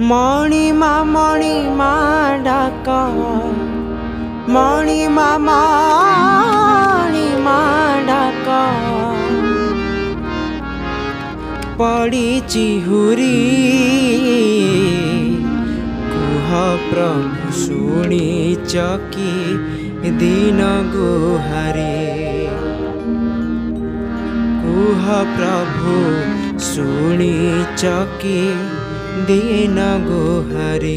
मणिमा डाक मणिमा डाक पड़ी हुरी कुह प्रभु शुणी चकी दिन गुहारे कुह प्रभु शुणी चकी दिन गुहारे।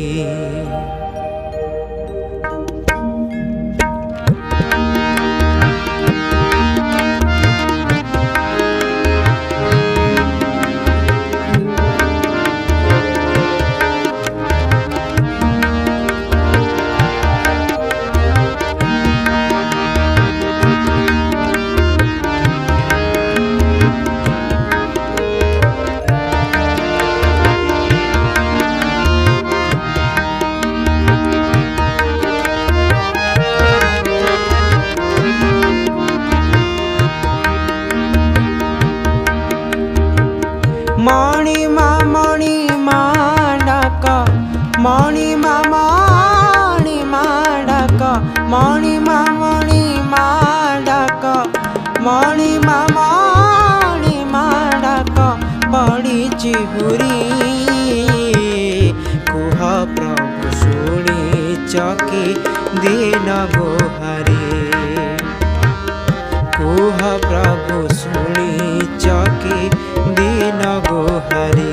मणिमा डाक मणिमा डाक मणिमा डाक मणिमा डाक पड़ी हुरी कुह प्रभु शुणी चकी दिन गुहारे कुह प्रभु शुणी चकी दिन गुहारे।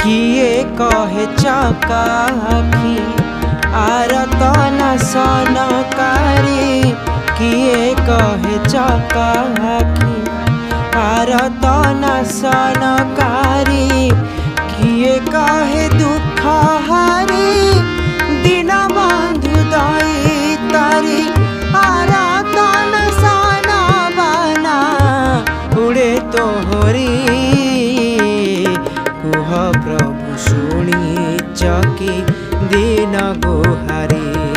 किए कहे चका आखि आरतन सनकारी किए कहे चका आखि आरतन सनकारी किए कहे दुख हारी दिन बंधु दई तारी आरतन सन बना उड़े तोहरी कुह प्रभु शुणी चकी दिन गुहारे।